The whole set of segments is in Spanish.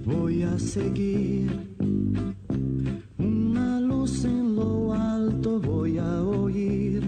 Voy a seguir una luz en lo alto, voy a oír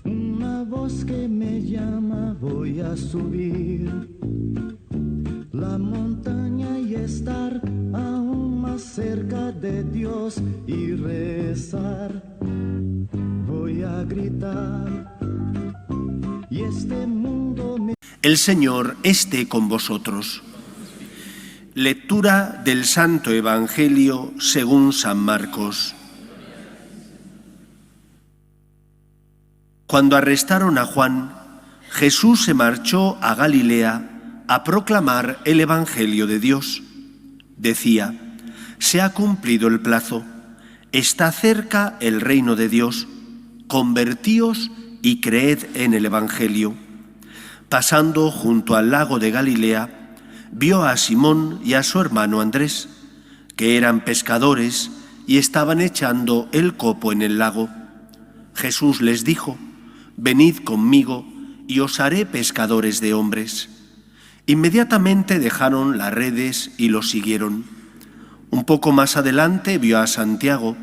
una voz que me llama, voy a subir la montaña y estar aún más cerca de Dios y rezar. Voy a gritar y este mundo me... El Señor esté con vosotros. Lectura del Santo Evangelio según San Marcos. Cuando arrestaron a Juan, Jesús se marchó a Galilea a proclamar el Evangelio de Dios. Decía: se ha cumplido el plazo, está cerca el reino de Dios, convertíos y creed en el Evangelio. Pasando junto al lago de Galilea, vio a Simón y a su hermano Andrés, que eran pescadores y estaban echando el copo en el lago. Jesús les dijo: venid conmigo y os haré pescadores de hombres. Inmediatamente dejaron las redes y los siguieron. Un poco más adelante vio a Santiago,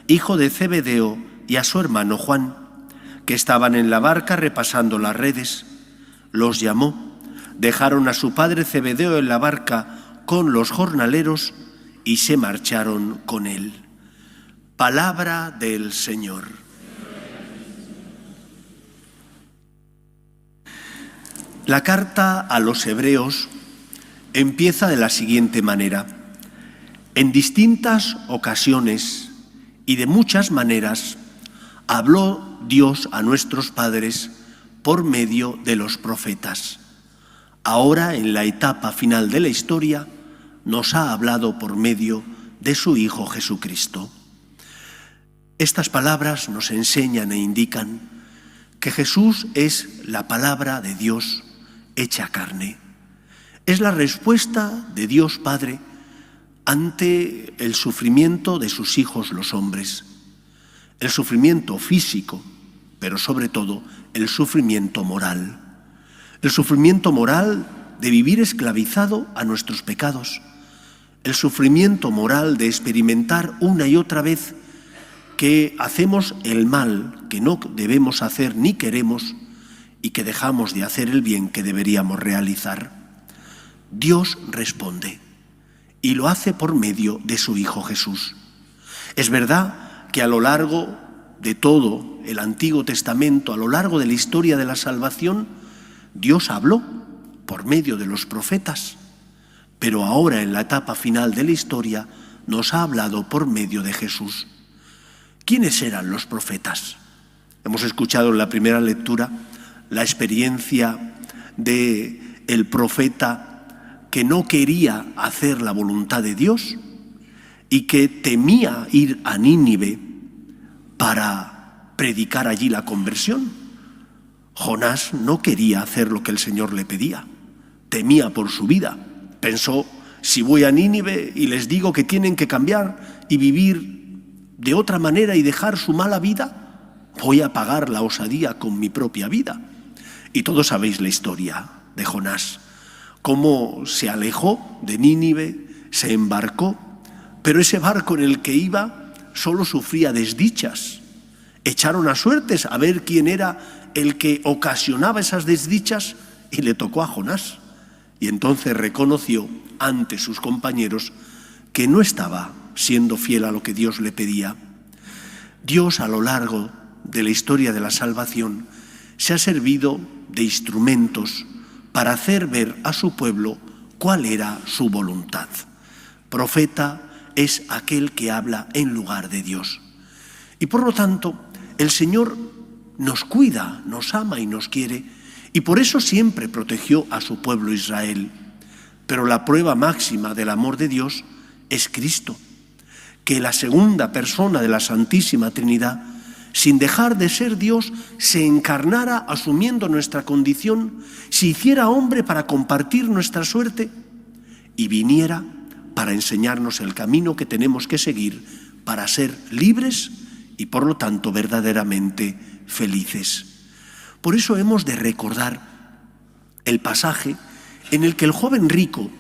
hijo de Zebedeo, y a su hermano Juan, que estaban en la barca repasando las redes. Los llamó, dejaron a su padre Zebedeo en la barca con los jornaleros y se marcharon con él. Palabra del Señor. La carta a los Hebreos empieza de la siguiente manera: en distintas ocasiones y de muchas maneras habló Dios a nuestros padres por medio de los profetas. Ahora, en la etapa final de la historia, nos ha hablado por medio de su Hijo Jesucristo. Estas palabras nos enseñan e indican que Jesús es la palabra de Dios hecha carne. Es la respuesta de Dios Padre ante el sufrimiento de sus hijos los hombres. El sufrimiento físico, pero sobre todo el sufrimiento moral. El sufrimiento moral de vivir esclavizado a nuestros pecados. El sufrimiento moral de experimentar una y otra vez que hacemos el mal que no debemos hacer ni queremos y que dejamos de hacer el bien que deberíamos realizar. Dios responde y lo hace por medio de su Hijo Jesús. Es verdad que a lo largo de todo el Antiguo Testamento, a lo largo de la historia de la salvación, Dios habló por medio de los profetas, pero ahora en la etapa final de la historia nos ha hablado por medio de Jesús. ¿Quiénes eran los profetas? Hemos escuchado en la primera lectura la experiencia del profeta que no quería hacer la voluntad de Dios y que temía ir a Nínive para predicar allí la conversión. Jonás no quería hacer lo que el Señor le pedía, temía por su vida. Pensó: si voy a Nínive y les digo que tienen que cambiar y vivir de otra manera y dejar su mala vida, voy a pagar la osadía con mi propia vida. Y todos sabéis la historia de Jonás, cómo se alejó de Nínive, se embarcó, pero ese barco en el que iba solo sufría desdichas. Echaron a suertes a ver quién era el que ocasionaba esas desdichas y le tocó a Jonás. Y entonces reconoció ante sus compañeros que no estaba siendo fiel a lo que Dios le pedía. Dios, a lo largo de la historia de la salvación, se ha servido de instrumentos para hacer ver a su pueblo cuál era su voluntad. Profeta es aquel que habla en lugar de Dios. Y por lo tanto, el Señor nos cuida, nos ama y nos quiere, y por eso siempre protegió a su pueblo Israel. Pero la prueba máxima del amor de Dios es Cristo, que la segunda persona de la Santísima Trinidad, sin dejar de ser Dios, se encarnara asumiendo nuestra condición, se hiciera hombre para compartir nuestra suerte y viniera para enseñarnos el camino que tenemos que seguir para ser libres y por lo tanto verdaderamente felices. Por eso hemos de recordar el pasaje en el que el joven rico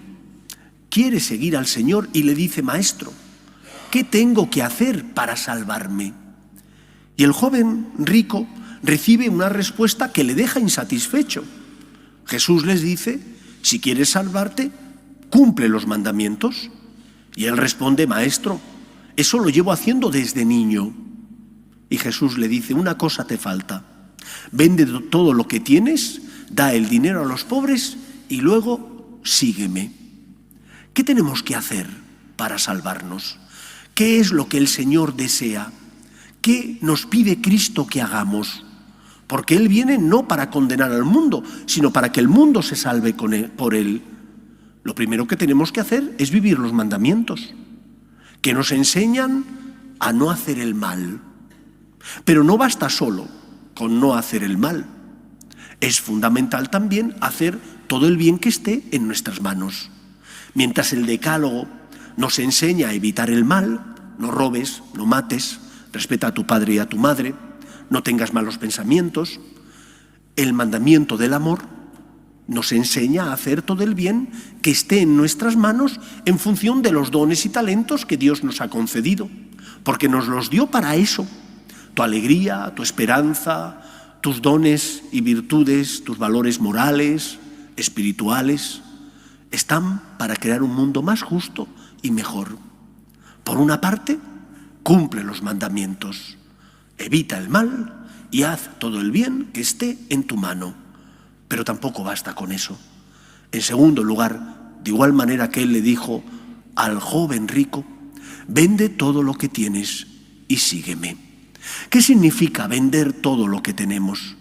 quiere seguir al Señor y le dice: Maestro, ¿qué tengo que hacer para salvarme? Y el joven rico recibe una respuesta que le deja insatisfecho. Jesús les dice: si quieres salvarte, cumple los mandamientos. Y él responde: Maestro, eso lo llevo haciendo desde niño. Y Jesús le dice: una cosa te falta. Vende todo lo que tienes, da el dinero a los pobres y luego sígueme. ¿Qué tenemos que hacer para salvarnos? ¿Qué es lo que el Señor desea? ¿Qué nos pide Cristo que hagamos? Porque Él viene no para condenar al mundo, sino para que el mundo se salve por Él. Lo primero que tenemos que hacer es vivir los mandamientos, que nos enseñan a no hacer el mal. Pero no basta solo con no hacer el mal. Es fundamental también hacer todo el bien que esté en nuestras manos. Mientras el Decálogo nos enseña a evitar el mal: no robes, no mates, respeta a tu padre y a tu madre, no tengas malos pensamientos, el mandamiento del amor nos enseña a hacer todo el bien que esté en nuestras manos en función de los dones y talentos que Dios nos ha concedido, porque nos los dio para eso. Tu alegría, tu esperanza, tus dones y virtudes, tus valores morales, espirituales, están para crear un mundo más justo y mejor. Por una parte, cumple los mandamientos, evita el mal y haz todo el bien que esté en tu mano. Pero tampoco basta con eso. En segundo lugar, de igual manera que Él le dijo al joven rico: vende todo lo que tienes y sígueme. ¿Qué significa vender todo lo que tenemos?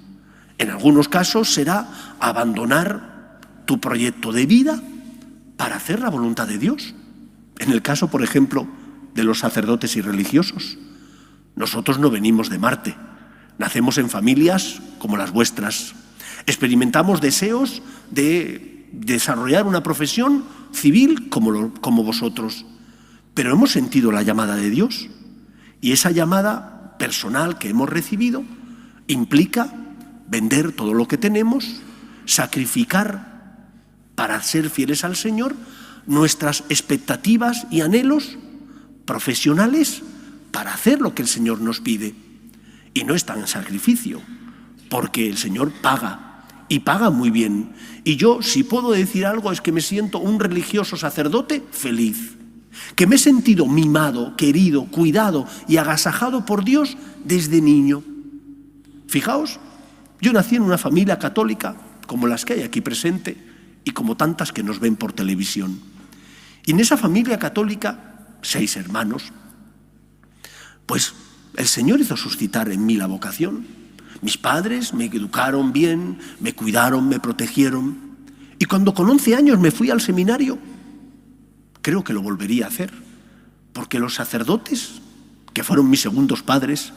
En algunos casos será abandonar tu proyecto de vida para hacer la voluntad de Dios. En el caso, por ejemplo, de los sacerdotes y religiosos. Nosotros no venimos de Marte, nacemos en familias como las vuestras. Experimentamos deseos de desarrollar una profesión civil como vosotros, pero hemos sentido la llamada de Dios, y esa llamada personal que hemos recibido implica vender todo lo que tenemos, sacrificar para ser fieles al Señor nuestras expectativas y anhelos profesionales para hacer lo que el Señor nos pide. Y no es tan sacrificio, porque el Señor paga, y paga muy bien. Y yo, si puedo decir algo, es que me siento un religioso sacerdote feliz, que me he sentido mimado, querido, cuidado y agasajado por Dios desde niño. Fijaos, yo nací en una familia católica como las que hay aquí presente y como tantas que nos ven por televisión. Y en esa familia católica, 6 hermanos, pues el Señor hizo suscitar en mí la vocación. Mis padres me educaron bien, me cuidaron, me protegieron. Y cuando con 11 años me fui al seminario, creo que lo volvería a hacer, porque los sacerdotes, que fueron mis segundos padres,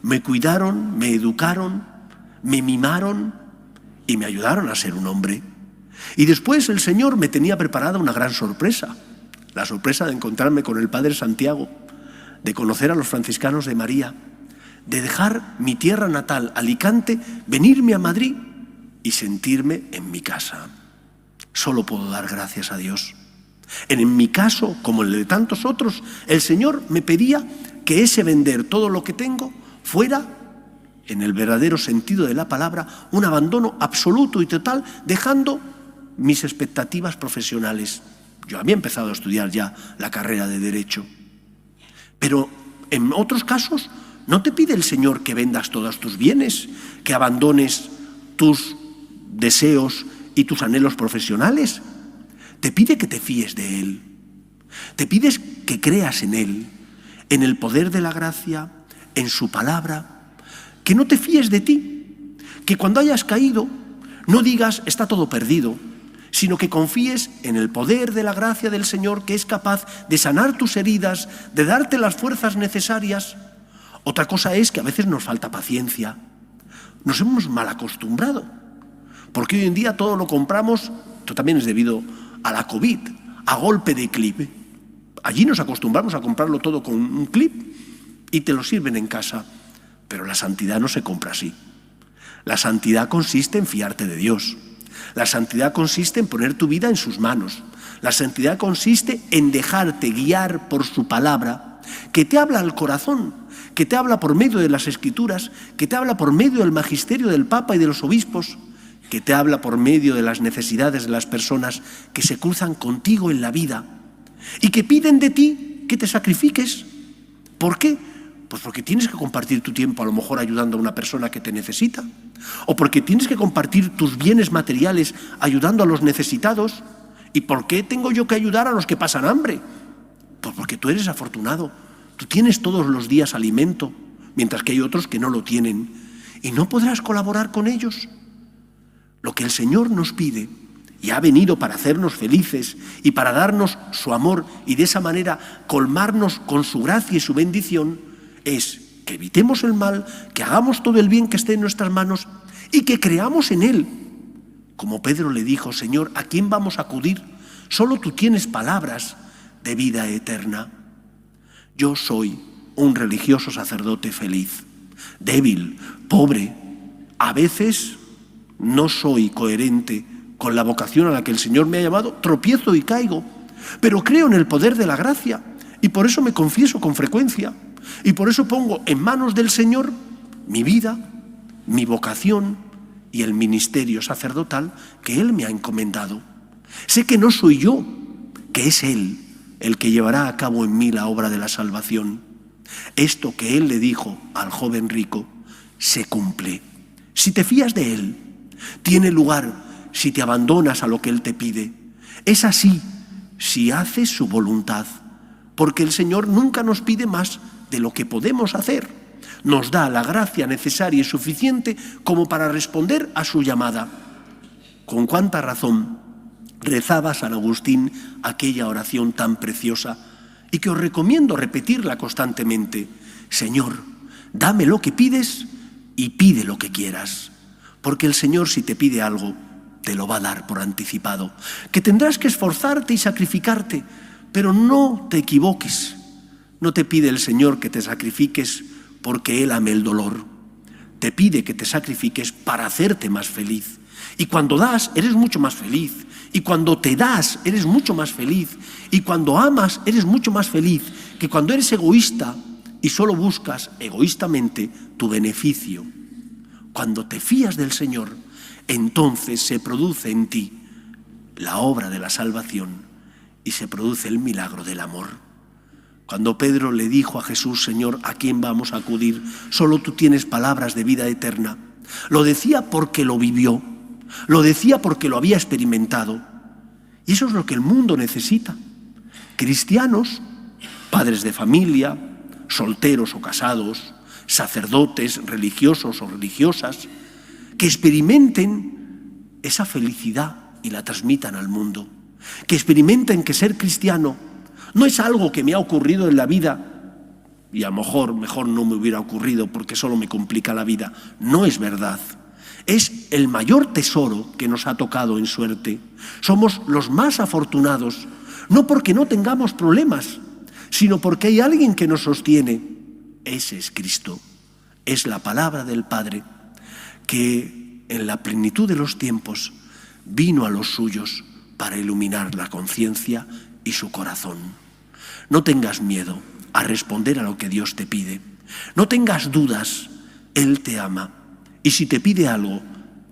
me cuidaron, me educaron, me mimaron y me ayudaron a ser un hombre. Y después el Señor me tenía preparada una gran sorpresa, la sorpresa de encontrarme con el Padre Santiago, de conocer a los franciscanos de María, de dejar mi tierra natal, Alicante, venirme a Madrid y sentirme en mi casa. Solo puedo dar gracias a Dios. En mi caso, como el de tantos otros, el Señor me pedía que ese vender todo lo que tengo fuera, en el verdadero sentido de la palabra, un abandono absoluto y total, dejando mis expectativas profesionales. Yo había empezado a estudiar ya la carrera de Derecho. Pero en otros casos no te pide el Señor que vendas todos tus bienes, que abandones tus deseos y tus anhelos profesionales. Te pide que te fíes de Él. Te pides que creas en Él, en el poder de la gracia, en su palabra. Que no te fíes de ti, que cuando hayas caído no digas está todo perdido, sino que confíes en el poder de la gracia del Señor, que es capaz de sanar tus heridas, de darte las fuerzas necesarias. Otra cosa es que a veces nos falta paciencia. Nos hemos mal acostumbrado, porque hoy en día todo lo compramos, esto también es debido a la COVID, a golpe de clip. Allí nos acostumbramos a comprarlo todo con un clip y te lo sirven en casa. Pero la santidad no se compra así. La santidad consiste en fiarte de Dios. La santidad consiste en poner tu vida en sus manos. La santidad consiste en dejarte guiar por su palabra, que te habla al corazón, que te habla por medio de las Escrituras, que te habla por medio del magisterio del Papa y de los obispos, que te habla por medio de las necesidades de las personas que se cruzan contigo en la vida y que piden de ti que te sacrifiques. ¿Por qué? Pues porque tienes que compartir tu tiempo a lo mejor ayudando a una persona que te necesita, o porque tienes que compartir tus bienes materiales ayudando a los necesitados. ¿Y por qué tengo yo que ayudar a los que pasan hambre? Pues porque tú eres afortunado, tú tienes todos los días alimento, mientras que hay otros que no lo tienen, y no podrás colaborar con ellos. Lo que el Señor nos pide, y ha venido para hacernos felices y para darnos su amor y de esa manera colmarnos con su gracia y su bendición, es que evitemos el mal, que hagamos todo el bien que esté en nuestras manos y que creamos en Él. Como Pedro le dijo: Señor, ¿a quién vamos a acudir? Solo tú tienes palabras de vida eterna. Yo soy un religioso sacerdote feliz, débil, pobre. A veces no soy coherente con la vocación a la que el Señor me ha llamado, tropiezo y caigo, pero creo en el poder de la gracia y por eso me confieso con frecuencia y por eso pongo en manos del Señor mi vida, mi vocación y el ministerio sacerdotal que Él me ha encomendado. Sé que no soy yo, que es Él el que llevará a cabo en mí la obra de la salvación. Esto que Él le dijo al joven rico se cumple. Si te fías de Él, tiene lugar si te abandonas a lo que Él te pide. Es así si haces su voluntad, porque el Señor nunca nos pide más de lo que podemos hacer. Nos da la gracia necesaria y suficiente como para responder a su llamada. Con cuánta razón rezaba San Agustín aquella oración tan preciosa y que os recomiendo repetirla constantemente. Señor, dame lo que pides y pide lo que quieras, porque el Señor, si te pide algo, te lo va a dar por anticipado, que tendrás que esforzarte y sacrificarte, pero no te equivoques. No te pide el Señor que te sacrifiques porque Él ama el dolor. Te pide que te sacrifiques para hacerte más feliz. Y cuando das, eres mucho más feliz. Y cuando te das, eres mucho más feliz. Y cuando amas, eres mucho más feliz que cuando eres egoísta y solo buscas egoístamente tu beneficio. Cuando te fías del Señor, entonces se produce en ti la obra de la salvación y se produce el milagro del amor. Cuando Pedro le dijo a Jesús: Señor, ¿a quién vamos a acudir? Solo tú tienes palabras de vida eterna. Lo decía porque lo vivió, lo decía porque lo había experimentado. Y eso es lo que el mundo necesita. Cristianos, padres de familia, solteros o casados, sacerdotes, religiosos o religiosas, que experimenten esa felicidad y la transmitan al mundo. Que experimenten que ser cristiano no es algo que me ha ocurrido en la vida y a lo mejor no me hubiera ocurrido porque solo me complica la vida. No es verdad. Es el mayor tesoro que nos ha tocado en suerte. Somos los más afortunados, no porque no tengamos problemas, sino porque hay alguien que nos sostiene. Ese es Cristo. Es la palabra del Padre que en la plenitud de los tiempos vino a los suyos para iluminar la conciencia y su corazón. No tengas miedo a responder a lo que Dios te pide. No tengas dudas, Él te ama. Y si te pide algo,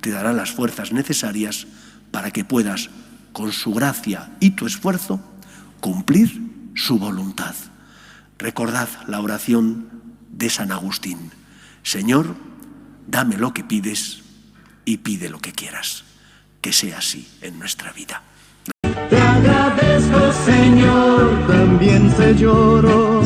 te dará las fuerzas necesarias para que puedas, con su gracia y tu esfuerzo, cumplir su voluntad. Recordad la oración de San Agustín. Señor, dame lo que pides y pide lo que quieras. Que sea así en nuestra vida. Te agradezco, Señor, también se lloró.